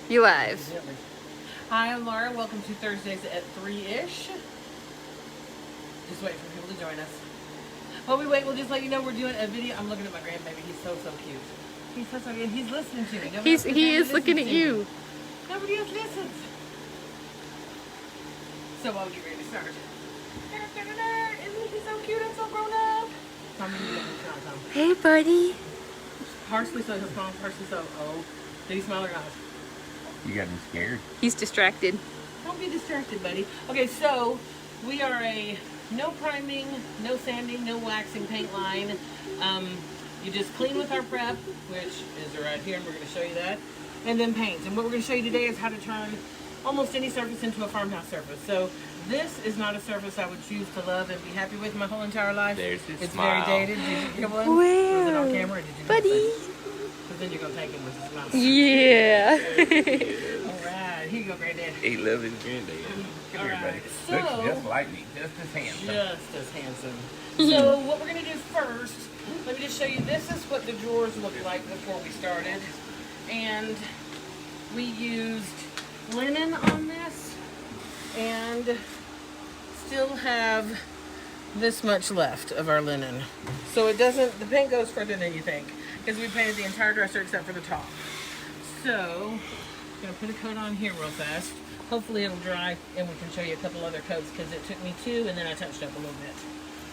You live. Hi, I'm Laura. Welcome to Thursdays at 3-ish. Just waiting for people to join us. While we wait, we'll just let you know we're doing a video. I'm looking at my grandbaby. He's so cute. He's so cute. He's listening to me. He is looking at you. Nobody else listens. So while we get ready to start. Isn't he so cute and so grown up? Hey, buddy. Partially so his mom, partially so. Oh, did he smile or not? You got me scared. He's distracted. Don't be distracted, buddy. Okay, so we are a no priming, no sanding, no waxing paint line. You just clean with our prep, which is right here, and we're going to show you that, and then paint. And what we're going to show you today is how to turn almost any surface into a farmhouse surface. So this is not a surface I would choose to love and be happy with my whole entire life. There's his It's smile. very dated. Did you get one? Wow. Was it on camera or did you Buddy. Because then you're going to take him with his mouth. Yeah. Alright, here you go, Granddad. He loves his granddad. Come here, buddy. So- Looks just like me, just as handsome. Just as handsome. So what we're going to do first, let me just show you, this is what the drawers looked like before we started. And we used linen on this and still have this much left of our linen. So it doesn't, the paint goes further than you think because we painted the entire dresser except for the top. So I'm going to put a coat on here real fast. Hopefully it'll dry and we can show you a couple other coats because it took me 2 and then I touched up a little bit.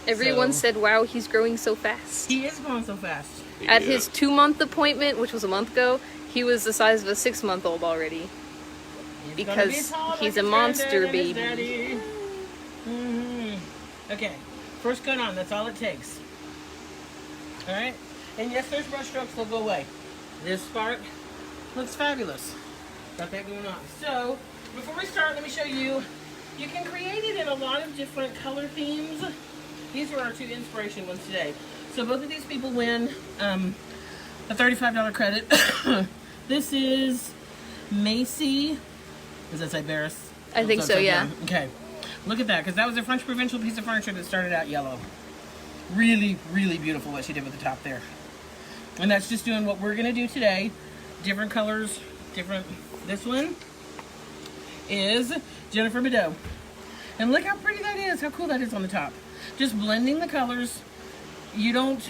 Everyone So- said, wow, he's growing so fast. He is going so fast. At his 2-month appointment, which was a month ago, he was the size of a 6-month-old already. He's gonna be Because tall like he's his a monster granddad and his baby. daddy. Okay, first coat on, that's all it takes. Alright, and yes, there's brush strokes, they'll go away. This part looks fabulous. Got that going on. So, before we start, let me show you, you can create it in a lot of different color themes. These were our 2 inspiration ones today. So both of these people win a $35 credit. This is Macy. Does that say Barris? I think so, yeah. Okay. Look at that, because that was a French provincial piece of furniture that started out yellow. Really, really beautiful what she did with the top there. And that's just doing what we're going to do today. Different colors, different... This one is Jennifer Bedeau. And look how pretty that is, how cool that is on the top. Just blending the colors. You don't,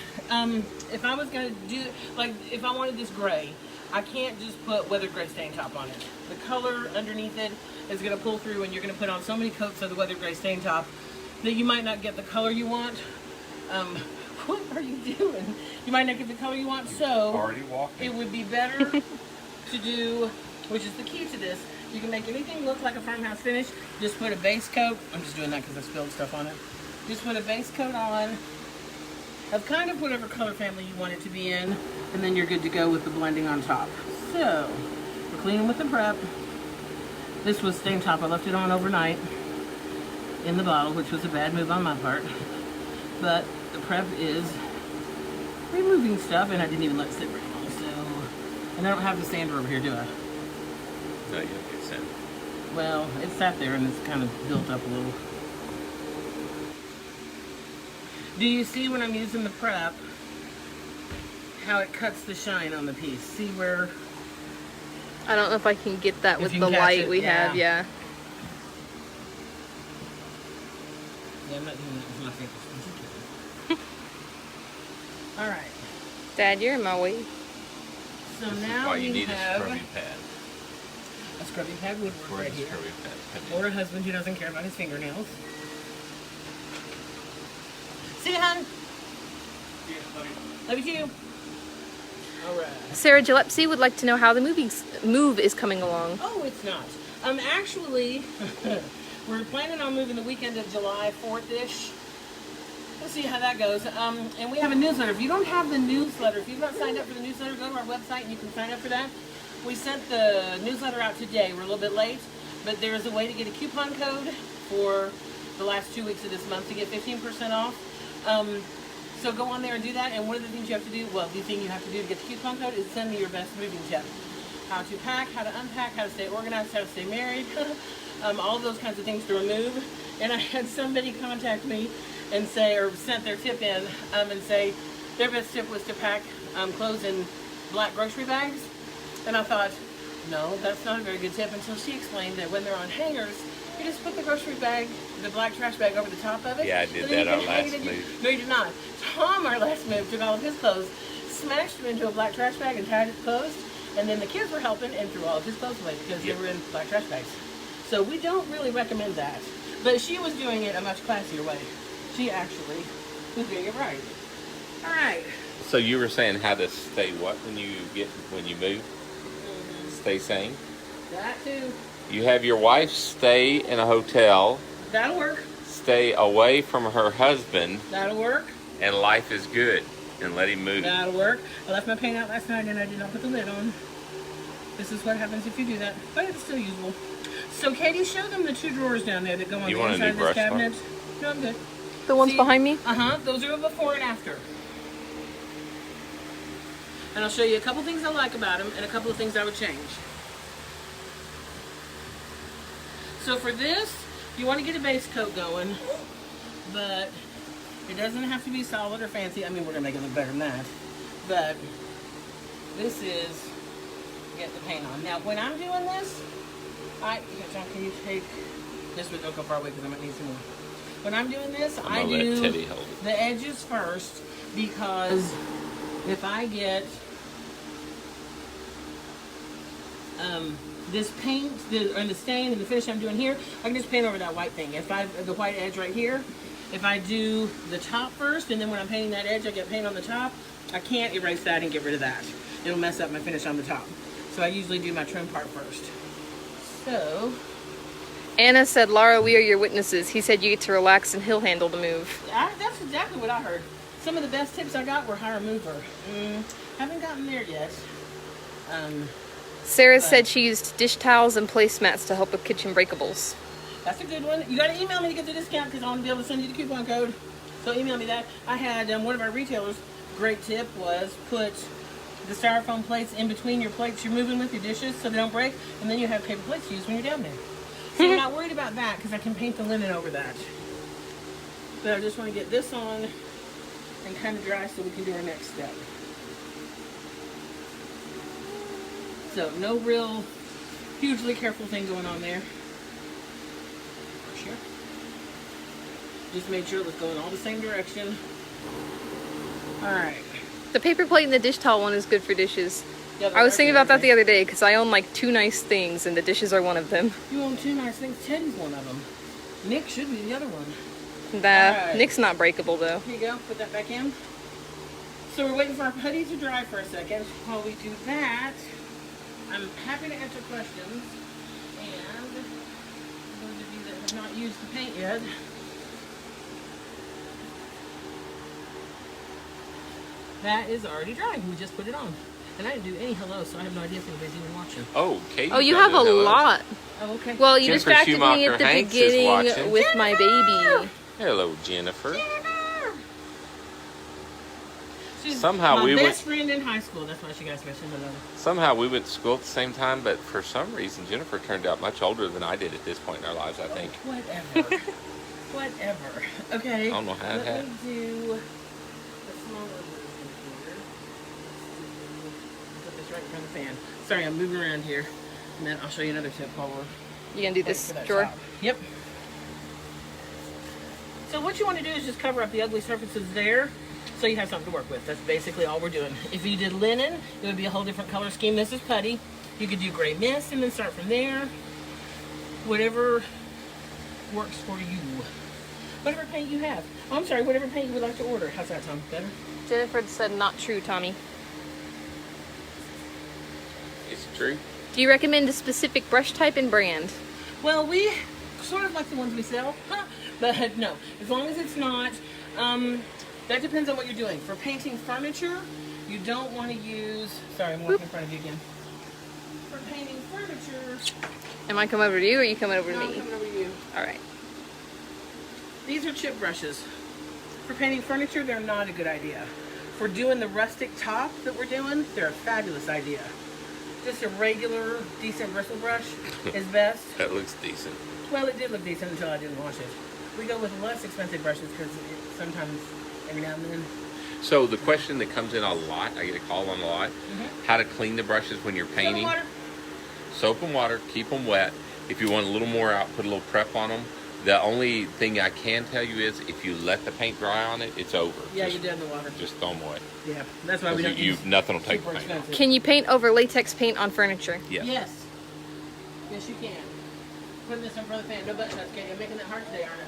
if I was going to do, like, if I wanted this gray, I can't just put weathered gray stain top on it. The color underneath it is going to pull through and you're going to put on so many coats of the weathered gray stain top that you might not get the color you want. What are you doing? You might not get the color you want, so Already walking. it would be better to do, which is the key to this, you can make anything look like a farmhouse finish. Just put a base coat. I'm just doing that because I spilled stuff on it. Just put a base coat on of kind of whatever color family you want it to be in, and then you're good to go with the blending on top. So, we're cleaning with the prep. This was stain top. I left it on overnight in the bottle, which was a bad move on my part. But the prep is removing stuff, and I didn't even let it sit very long. So, and I don't have the sander over here, do I? No, you don't get sent. Well, it sat there and it's kind of built up a little. Do you see when I'm using the prep, how it cuts the shine on the piece? See where? I don't know if I can get that If with you the can catch light it, we have, yeah. Yeah, I'm not doing that with my fingers. All right. Dad, you're in my way. So This is now why you we need a have scrubbing pad. a scrubbing pad woodwork Where's right the here. scrubbing pad? Or a husband who doesn't care about his fingernails. See you, hon. Love you too. All right. Sarah Gillespie would like to know how the move is coming along. Oh, it's not. Actually, we're planning on moving the weekend of July 4th-ish. We'll see how that goes. And we have a newsletter. If you don't have the newsletter, if you've not signed up for the newsletter, go to our website and you can sign up for that. We sent the newsletter out today. We're a little bit late, but there's a way to get a coupon code for the last 2 weeks of this month to get 15% off. So go on there and do that. And one of the things you have to do, well, the thing you have to do to get the coupon code is send me your best moving tip. How to pack, how to unpack, how to stay organized, how to stay married, all those kinds of things to remove. And I had somebody contact me and say, or sent their tip in and say their best tip was to pack clothes in black grocery bags. And I thought, No, that's not a very good tip until she explained that when they're on hangers, you just put the grocery bag, the black trash bag over the top of it. Yeah, I did and then that you can our hang last it in your- move. No, you did not. Tom, our last move, took all of his clothes, smashed them into a black trash bag and tied it closed. And then the kids were helping and threw all of his clothes away because they were in black trash bags. So we don't really recommend that. But she was doing it a much classier way. She actually was doing it right. All right. So you were saying how to stay what when you move? Stay sane? That too. You have your wife stay in a hotel, That'll work. stay away from her husband, That'll work. and life is good. And let him move. That'll work. I left my paint out last night and I did not put the lid on. This is what happens if you do that. But it's still usable. So Katie, show them the 2 drawers down there that go on You the want a inside new of this brush, cabinet. No, I'm good. The ones See? behind me? Uh-huh. Those are before and after. And I'll show you a couple things I like about them and a couple of things I would change. So for this, you want to get a base coat going, but it doesn't have to be solid or fancy. I mean, we're going to make it look better than that. But this is get the paint on. Now, when I'm doing this, John, can you take this? Would don't go far away because I might need some more. When I'm doing this, I gonna let do Teddy hold it. the edges first because if I get this paint, the stain and the finish I'm doing here, I can just paint over that white thing. The white edge right here, if I do the top first and then when I'm painting that edge, I get paint on the top, I can't erase that and get rid of that. It'll mess up my finish on the top. So I usually do my trim part first. So, Anna said, Laura, we are your witnesses. He said you get to relax and he'll handle the move. that's exactly what I heard. Some of the best tips I got were hire a mover. Haven't gotten there yet. Sarah said she used dish towels and placemats to help with kitchen breakables. That's a good one. You got to email me to get the discount because I want to be able to send you the coupon code. So email me that. I had one of our retailers, great tip was put the styrofoam plates in between your plates you're moving with your dishes so they don't break, and then you have paper plates to use when you're down there. So I'm not worried about that because I can paint the linen over that. But I just want to get this on and kind of dry so we can do our next step. So no real hugely careful thing going on there. Sure. Just made sure it was going all the same direction. Alright. The paper plate and the dish towel one is good for dishes. Yeah, I was thinking about that the other day because I own like 2 nice things and the dishes are one of them. You own 2 nice things. Teddy's one of them. Nick should be the other one. Alright. Nick's not breakable though. Here you go. Put that back in. So we're waiting for our putty to dry for a second. While we do that, I'm happy to answer questions. And those of you that have not used the paint yet, that is already dry. We just put it on. And I didn't do any hello, so I have no idea if anybody's even watching. Oh, Katie. Oh, you have a lot. Oh, okay. Well, you Jennifer distracted me at the Schumacher-Hanks is beginning watching. with my baby. Hello, Jennifer. She's Somehow my we best friend in high school. That's why she got special hello. Somehow we went to school at the same time, but for some reason Jennifer turned out much older than I did at this point in our lives, I think. Whatever. Whatever. Okay. I don't know how it Let happened. me do the smaller version here. Put this right in front of the fan. Sorry, I'm moving around here. And then I'll show you another tip while we're You gonna do waiting this for that drawer? top. Yep. So what you want to do is just cover up the ugly surfaces there so you have something to work with. That's basically all we're doing. If you did linen, it would be a whole different color scheme. This is putty. You could do gray mist and then start from there. Whatever works for you. Whatever paint you have. Oh, I'm sorry, whatever paint you would like to order. How's that, Tom? Better? Jennifer said not true, Tommy. Is it true? Do you recommend a specific brush type and brand? Well, we sort of like the ones we sell, but no. As long as it's not, that depends on what you're doing. For painting furniture, you don't want to use, sorry, I'm walking in front of you again. For painting furniture, Am I coming over to you or are you coming over to no, I'm me? coming over to you. Alright. These are chip brushes. For painting furniture, they're not a good idea. For doing the rustic top that we're doing, they're a fabulous idea. Just a regular, decent bristle brush is best. That looks decent. Well, it did look decent until I didn't wash it. We go with less expensive brushes because sometimes, every now and then. So the question that comes in a lot, I get a call on a lot, how to clean the brushes when you're Soda painting. water. Soap and water, keep them wet. If you want a little more out, put a little prep on them. The only thing I can tell you is if you let the paint dry on it, it's over. Yeah, you did in the water. Just throw them away. Yeah, that's why we don't use nothing will take the super paint off. expensive. Can you paint over latex paint on furniture? Yeah. Yes. Yes, you can. Put this in front of the fan. No butt shots, Katie. I'm making it hard today, aren't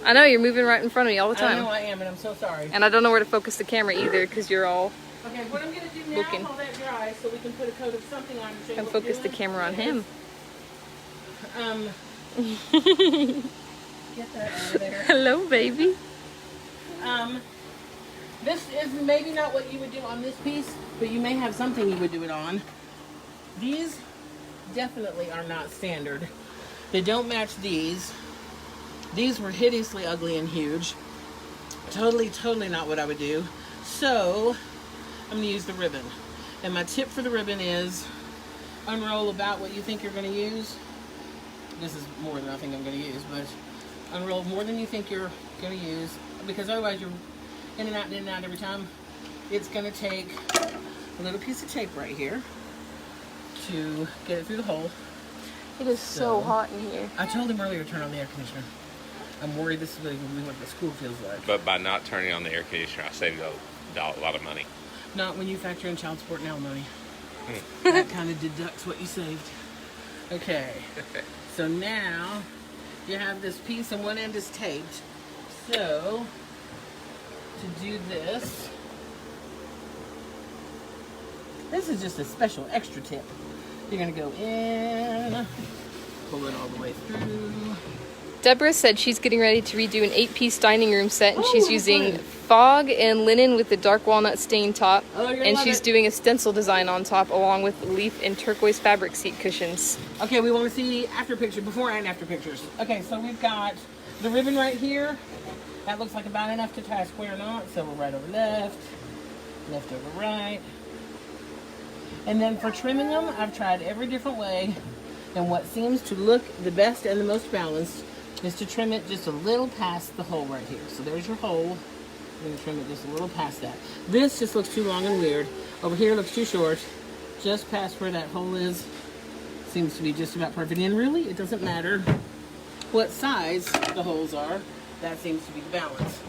I? I know, you're moving right in front of me all the I time. know I am, and I'm so sorry. And I don't know where to focus the camera either because you're all... Okay, what I'm going to do now Looking. is all that dry so we can put a coat of something on and show you And what we're focus the doing. camera on him. Get that out of there. Hello, baby. This is maybe not what you would do on this piece, but you may have something you would do it on. These definitely are not standard. They don't match these. These were hideously ugly and huge. Totally not what I would do. So, I'm going to use the ribbon. And my tip for the ribbon is unroll about what you think you're going to use. This is more than I think I'm going to use, but unroll more than you think you're going to use, because otherwise you're in and out every time. It's going to take a little piece of tape right here to get it through the hole. It is so hot in here. I told him earlier to turn on the air conditioner. I'm worried this is what the school feels like. But by not turning on the air conditioner, I saved a lot of money. Not when you factor in child support and alimony. That kind of deducts what you saved. Okay. So now you have this piece and one end is taped. So to do this is just a special extra tip. You're going to go in, pull it all the way through. Deborah said she's getting ready to redo an 8-piece dining room set, and Oh, she's that's using fun. fog and linen with the dark walnut stain top, Oh, you're gonna and love she's it. doing a stencil design on top along with leaf and turquoise fabric seat cushions. Okay, we want to see after picture, before and after pictures. Okay, so we've got the ribbon right here. That looks like about enough to tie a square knot. So we're right over left, left over right. And then for trimming them, I've tried every different way. And what seems to look the best and the most balanced is to trim it just a little past the hole right here. So there's your hole. We're going to trim it just a little past that. This just looks too long and weird. Over here looks too short. Just past where that hole is seems to be just about perfect. And really, it doesn't matter what size the holes are. That seems to be the balance.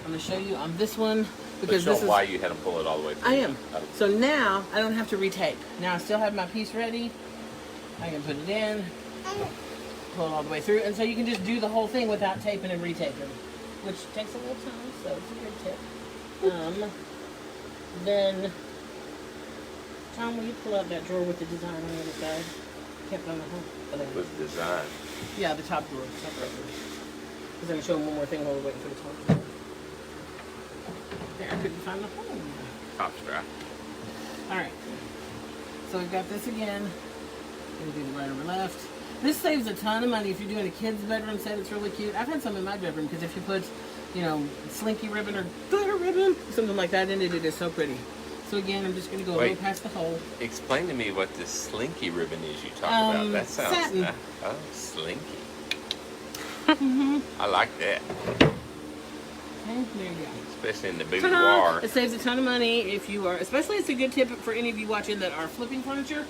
I'm going to show you on this one because But this show is... why you had to pull it all the way through. I am. Oh. So now I don't have to retape. Now I still have my piece ready. I can put it in, pull it all the way through, and so you can just do the whole thing without taping and retaping, which takes a little time, so it's a good tip. Then, Tom, will you pull out that drawer with the design on the other side? Can't find the hole. Oh, there it is. With design. Yeah, the top drawer. Top right there. Because I'm going to show them one more thing while we're waiting for the top drawer. There, I couldn't find the hole. Top strap. Alright, so we've got this again. We'll do the right over left. This saves a ton of money if you're doing a kid's bedroom set. It's really cute. I've had some in my bedroom because if you put, slinky ribbon or glitter ribbon, something like that in it, it is so pretty. So again, I'm just going to go a little past the hole. Explain to me what this slinky ribbon is you talk about. That sounds satin. Oh, slinky. I like that. Okay, there you go. Especially in the Ta-da! boudoir. It saves a ton of money if you are, especially it's a good tip for any of you watching that are flipping furniture,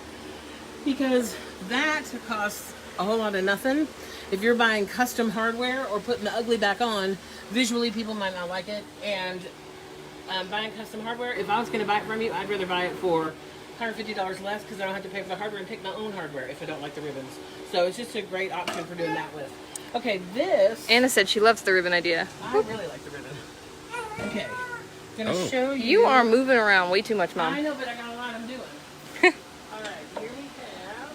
because that costs a whole lot of nothing. If you're buying custom hardware or putting the ugly back on, visually people might not like it. And buying custom hardware, if I was going to buy it from you, I'd rather buy it for $150 less because I don't have to pay for the hardware and pick my own hardware if I don't like the ribbons. So it's just a great option for doing that with. Okay, this... Anna said she loves the ribbon idea. I really like the ribbon. Okay, gonna show you. You are moving around way too much, Mom. I know, but I got a lot I'm doing. Alright, here we have...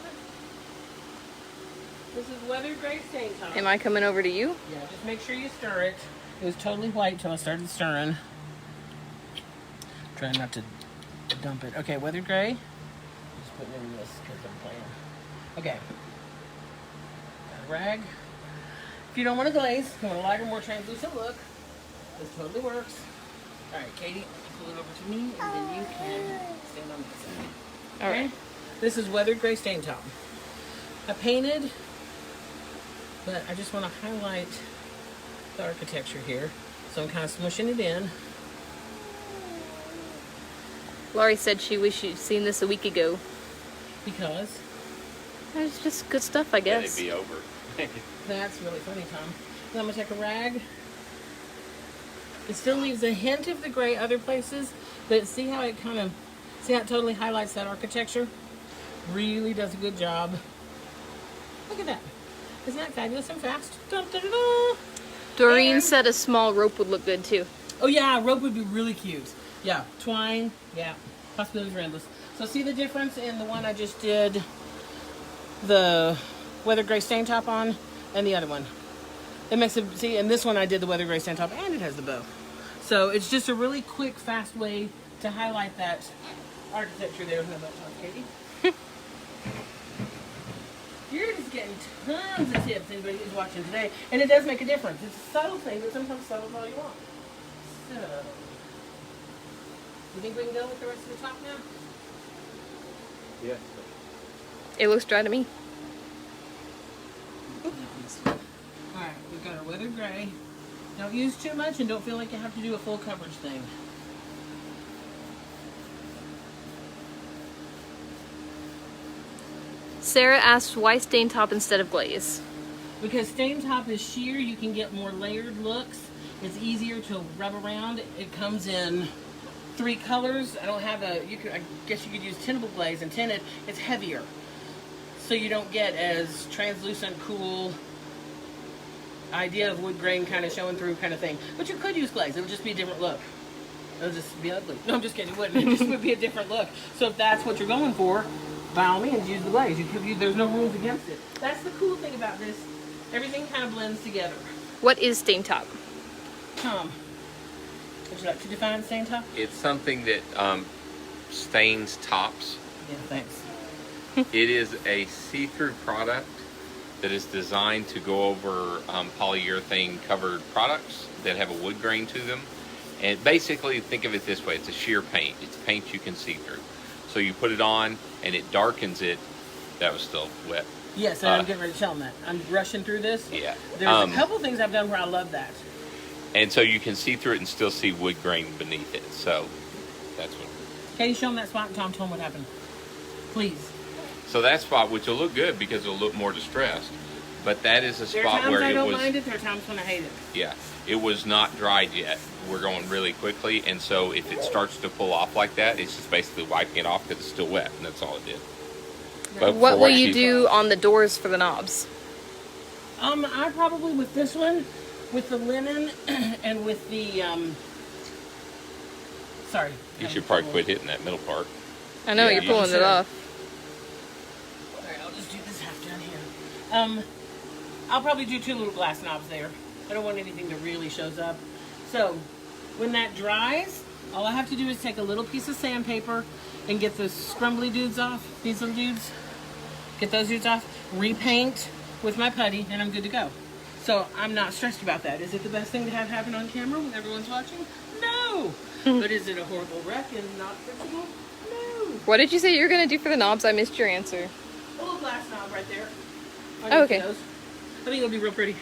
This is weathered gray stain top. Am I coming over to you? Yeah, just make sure you stir it. It was totally white till I started stirring. Trying not to dump it. Okay, weathered gray. Just putting it in this because I'm playing. Okay. Got a rag. If you don't want to glaze, you want a lighter, more translucent look, this totally works. Alright, Katie, pull it over to me, and then you can stand on this side. Alright. This is weathered gray stain top. I painted, but I just want to highlight the architecture here. So I'm kind of smushing it in. Laurie said she wished she'd seen this a week ago. Because It's just good stuff, I Then guess. it'd be over. That's really funny, Tom. Then I'm gonna take a rag. It still leaves a hint of the gray other places, but see how it totally highlights that architecture? Really does a good job. Look at that. Isn't that fabulous and fast? Dun, dun, dun, dun. Doreen And- said a small rope would look good too. Oh yeah, rope would be really cute. Yeah, twine, yeah. Possibilities are endless. So see the difference in the one I just did the weather gray stain top on and the other one. It makes it, see, and this one I did the weather gray stain top and it has the bow. So it's just a really quick, fast way to highlight that architecture there. How about that, Katie? You're just getting tons of tips, anybody who's watching today. And it does make a difference. It's a subtle thing, but sometimes subtle is all you want. So, you think we can go with the rest of the top now? Yeah. It looks dry to me. Alright, we've got our weathered gray. Don't use too much and don't feel like you have to do a full coverage thing. Sarah asked why stain top instead of glaze. Because stain top is sheer, you can get more layered looks. It's easier to rub around. It comes in 3 colors. I don't have a, I guess you could use tintable glaze and tint it. It's heavier. So you don't get as translucent, cool idea of wood grain kind of showing through kind of thing. But you could use glaze. It would just be a different look. It'll just be ugly. No, I'm just kidding. It wouldn't. It just would be a different look. So if that's what you're going for, by all means, use the glaze. There's no rules against it. That's the cool thing about this. Everything kind of blends together. What is stain top? Tom, would you like to define stain top? It's something that stains tops. Yeah, thanks. It is a see-through product that is designed to go over polyurethane covered products that have a wood grain to them. And basically, think of it this way. It's a sheer paint. It's paint you can see through. So you put it on and it darkens it. That was still wet. Yes, and I'm getting ready to tell them that. I'm rushing through this. Yeah. There's a couple things I've done where I love that. And so you can see through it and still see wood grain beneath it. So that's what. Can you show them that spot and Tom told them what happened? Please. So that spot, which will look good because it'll look more distressed, but that is a There are spot times where I it don't was. mind it. There are times when I hate it. Yeah, it was not dried yet. We're going really quickly, and so if it starts to pull off like that, it's just basically wiping it off because it's still wet, and that's all it did. But What for will you she- do on the doors for the knobs? I probably with this one, with the linen, and with the sorry. You should probably quit hitting that middle part. I know Yeah, you're you pulling it should. off. Alright, I'll just do this half down here. I'll probably do 2 little glass knobs there. I don't want anything that really shows up. So, when that dries, all I have to do is take a little piece of sandpaper and get the scrumbly dudes off. These little dudes. Get those dudes off. Repaint with my putty, and I'm good to go. So, I'm not stressed about that. Is it the best thing to have happen on camera when everyone's watching? No! But is it a horrible wreck and not fixable? No! What did you say you were going to do for the knobs? I missed your answer. A little glass knob right there. Oh, okay. Those. I think it'll be real pretty.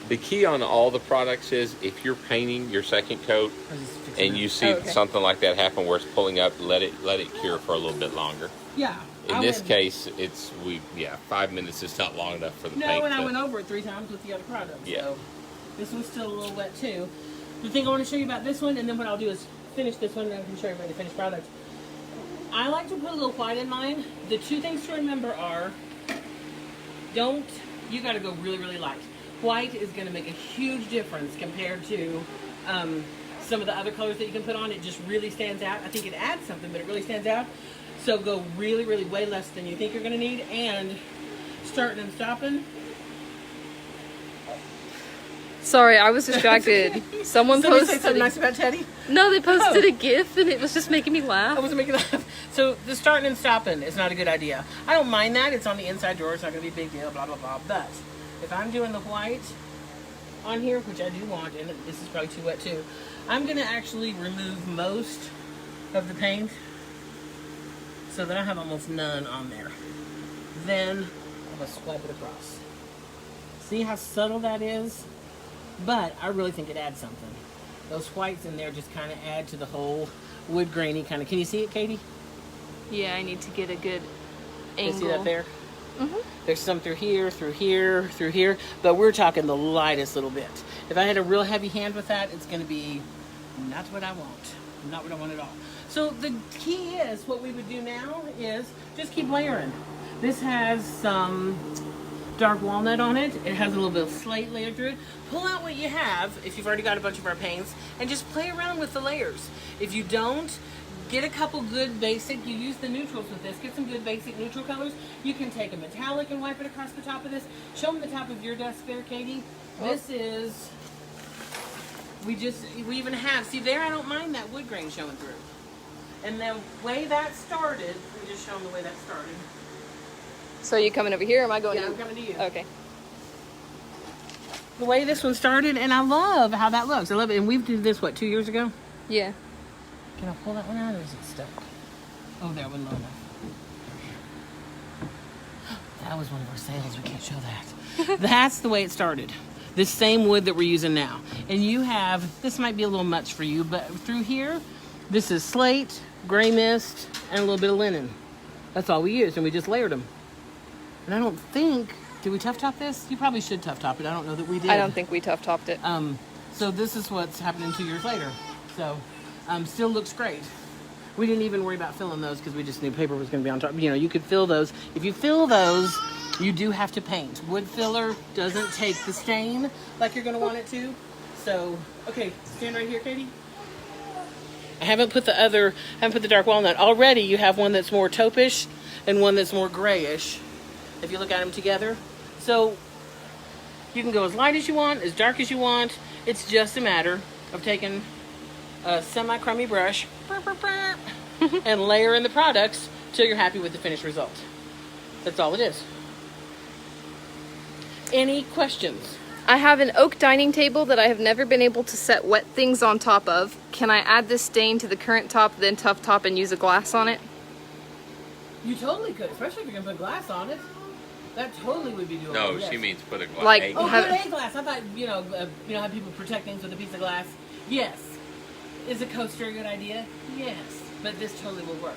The key on all the products is if you're painting your second coat and you see Oh, okay. something like that happen where it's pulling up, let it cure for a little bit longer. Yeah. In I this went- case, 5 minutes is not long enough for the paint. No, and I to- went over it 3 times with the other product. Yeah. So this one's still a little wet too. The thing I want to show you about this one, and then what I'll do is finish this one, and I can show everybody the finished product. I like to put a little white in mine. The 2 things to remember are, you got to go really, really light. White is going to make a huge difference compared to some of the other colors that you can put on. It just really stands out. I think it adds something, but it really stands out. So go really, really way less than you think you're going to need. And starting and stopping. Sorry, I was distracted. Someone Somebody say posted. something nice about Teddy? No, they posted Oh. a GIF and it was just making me I laugh. wasn't making that. So the starting and stopping is not a good idea. I don't mind that. It's on the inside drawer. It's not going to be a big deal, blah, blah, blah. But if I'm doing the white on here, which I do want, and this is probably too wet too, I'm going to actually remove most of the paint so that I have almost none on there. Then I'm going to swipe it across. See how subtle that is? But I really think it adds something. Those whites in there just kind of add to the whole wood grainy kind of. Can you see it, Katie? Yeah, I need to get a good You see that angle. there? There's some through here, through here, through here, but we're talking the lightest little bit. If I had a real heavy hand with that, it's going to be not what I want. Not what I want at all. So the key is, what we would do now is just keep layering. This has some dark walnut on it. It has a little bit of slate layered through it. Pull out what you have, if you've already got a bunch of our paints, and just play around with the layers. If you don't, get a couple good basic, you use the neutrals with this, get some good basic neutral colors. You can take a metallic and wipe it across the top of this. Show them the top of your desk there, Katie. This is, we even have, see there, I don't mind that wood grain showing through. And the way that started, let me just show them the way that started. So are you coming over here, or am I going Yeah, to I'm coming to you. Okay. The way this one started, and I love how that looks. I love it. And we've did this, what, 2 years ago? Yeah. Can I pull that one out, or is it stuck? Oh, that one low enough. That was one of our sales. We can't show that. That's the way it started. This same wood that we're using now. And you have, this might be a little much for you, but through here, this is slate, gray mist, and a little bit of linen. That's all we used, and we just layered them. And I don't think, did we tough top this? You probably should tough top it. I don't know that we did. I don't think we tough topped it. So this is what's happening 2 years later. So still looks great. We didn't even worry about filling those because we just knew paper was going to be on top. You know, you could fill those. If you fill those, you do have to paint. Wood filler doesn't take the stain like you're going to want it to. So, okay, stand right here, Katie. I haven't put the dark walnut. Already you have one that's more taupish and one that's more grayish, if you look at them together. So you can go as light as you want, as dark as you want. It's just a matter of taking a semi-crummy brush and layering the products till you're happy with the finished result. That's all it is. Any questions? I have an oak dining table that I have never been able to set wet things on top of. Can I add this stain to the current top, then tough top and use a glass on it? You totally could, especially if you're going to put glass on it. That totally would be doable. No, yes. she means put a glass. Like- Oh, Have- good A glass. I thought, how people protect things with a piece of glass. Yes. Is a coaster a good idea? Yes. But this totally will work.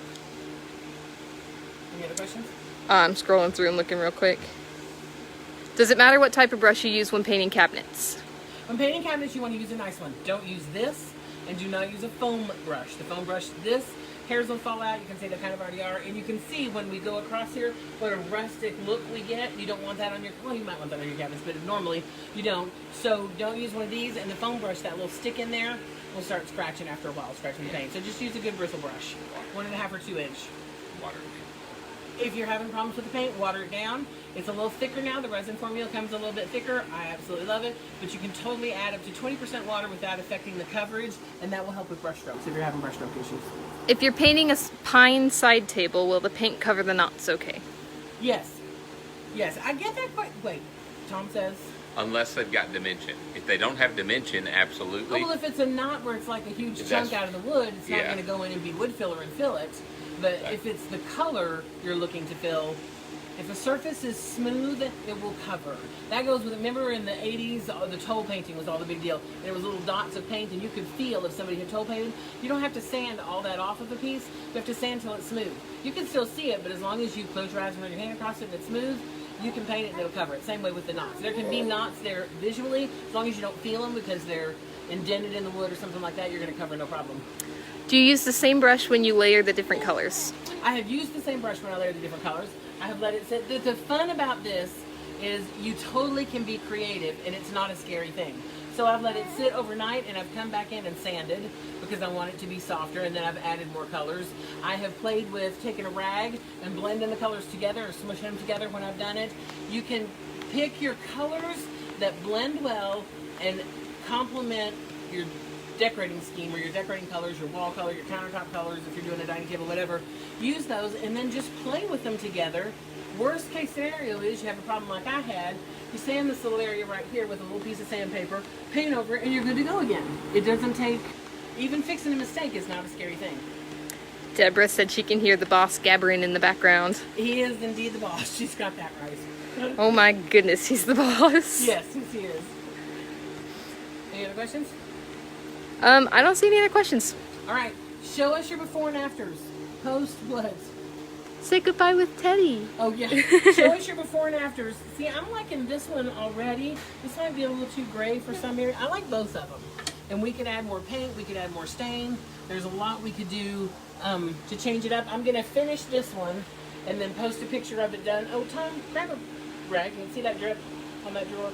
Any other questions? I'm scrolling through and looking real quick. Does it matter what type of brush you use when painting cabinets? When painting cabinets, you want to use a nice one. Don't use this, and do not use a foam brush. The foam brush, this, hairs will fall out. You can see they kind of already are. And you can see when we go across here, what a rustic look we get. You don't want that on your, well, you might want that on your cabinets, but normally you don't. So don't use one of these, and the foam brush, that little stick in there, will start scratching after a while, scratching the paint. So just use a good bristle brush, 1.5 or 2 inch. Water. If you're having problems with the paint, water it down. It's a little thicker now. The resin formula comes a little bit thicker. I absolutely love it. But you can totally add up to 20% water without affecting the coverage, and that will help with brush strokes if you're having brush stroke issues. If you're painting a pine side table, will the paint cover the knots okay? Yes. Yes, I get that quite. Wait, Tom says. Unless they've got dimension. If they don't have dimension, absolutely. Oh, well, if it's a knot where it's like a huge If chunk that's- out of the wood, it's not yeah. going to go in and be wood filler and fill it. But Right. if it's the color you're looking to fill, if a surface is smooth, it will cover. That goes with, remember in the 80s, the toll painting was all the big deal. There was little dots of paint, and you could feel if somebody had toll painted. You don't have to sand all that off of a piece. You have to sand till it's smooth. You can still see it, but as long as you close your eyes and run your hand across it and it's smooth, you can paint it and it'll cover it. Same way with the knots. There can be knots there visually, as long as you don't feel them because they're indented in the wood or something like that, you're going to cover no problem. Do you use the same brush when you layer the different colors? I have used the same brush when I layer the different colors. I have let it sit. The fun about this is you totally can be creative, and it's not a scary thing. So I've let it sit overnight, and I've come back in and sanded because I want it to be softer, and then I've added more colors. I have played with taking a rag and blending the colors together or smushing them together when I've done it. You can pick your colors that blend well and complement your decorating scheme or your decorating colors, your wall color, your countertop colors, if you're doing a dining table, whatever. Use those and then just play with them together. Worst case scenario is you have a problem like I had. You sand this little area right here with a little piece of sandpaper, paint over it, and you're good to go again. It doesn't take, even fixing a mistake is not a scary thing. Deborah said she can hear the boss gabbering in the background. He is indeed the boss. She's got that right. Oh my goodness, he's the boss. Yes, he is. Any other questions? I don't see any other questions. All right, show us your before and afters. Post what? Say goodbye with Teddy. Oh yeah. Show us your before and afters. See, I'm liking this one already. This might be a little too gray for some area. I like both of them. And we could add more paint. We could add more stain. There's a lot we could do to change it up. I'm gonna finish this one and then post a picture of it done. Oh, Tom, grab a rag. You can see that drip on that drawer?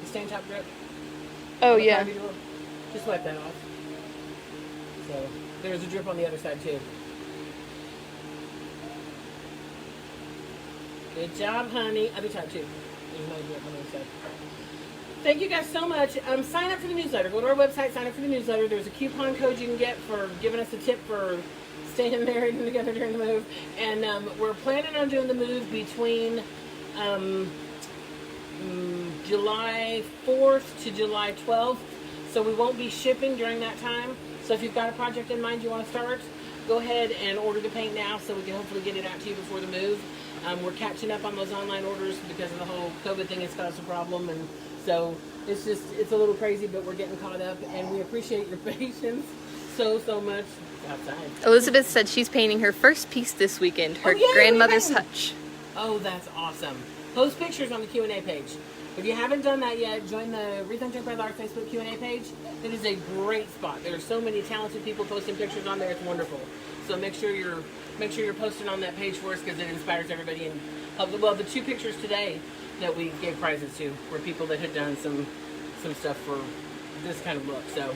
The stain top drip? Oh, On the yeah. private drawer? Just wipe that off. So, there's a drip on the other side too. Good job, honey. Other side too. There's no drip on the other side. Thank you guys so much. Sign up for the newsletter. Go to our website, sign up for the newsletter. There's a coupon code you can get for giving us a tip for staying married and together during the move. And we're planning on doing the move between July 4th to July 12th. So we won't be shipping during that time. So if you've got a project in mind you want to start, go ahead and order the paint now so we can hopefully get it out to you before the move. We're catching up on those online orders because of the whole COVID thing has caused a problem, and so it's a little crazy, but we're getting caught up, and we appreciate your patience so much. Outside. Elizabeth said she's painting her first piece this weekend, her Oh, yay, grandmother's what are you hutch. Oh, that's awesome. Post pictures on the Q&A page. If you haven't done that yet, join the Rethunk by Lark Facebook Q&A page. It is a great spot. There are so many talented people posting pictures on there. It's wonderful. So make sure you're posting on that page for us because it inspires everybody. And well, the 2 pictures today that we gave prizes to were people that had done some stuff for this kind of look. So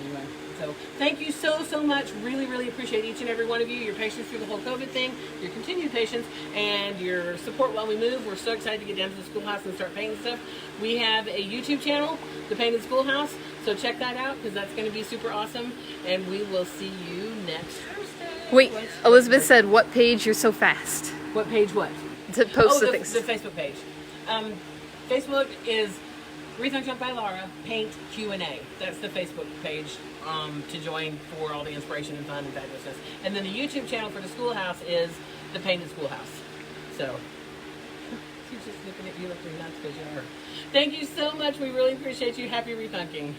anyway. So thank you so much. Really appreciate each and every one of you, your patience through the whole COVID thing, your continued patience, and your support while we move. We're so excited to get down to the schoolhouse and start painting stuff. We have a YouTube channel, The Painted Schoolhouse, so check that out because that's going to be super awesome. And we will see you next Thursday. Wait, Elizabeth said, what page? You're so fast. What page what? To post the the things. The Facebook page. Facebook is Rethunk by Laura, Paint Q&A. That's the Facebook page to join for all the inspiration and fun and fabulousness. And then the YouTube channel for the schoolhouse is The Painted Schoolhouse. So, she's just looking at you like you're nuts because you are. Thank you so much. We really appreciate you. Happy rethunking.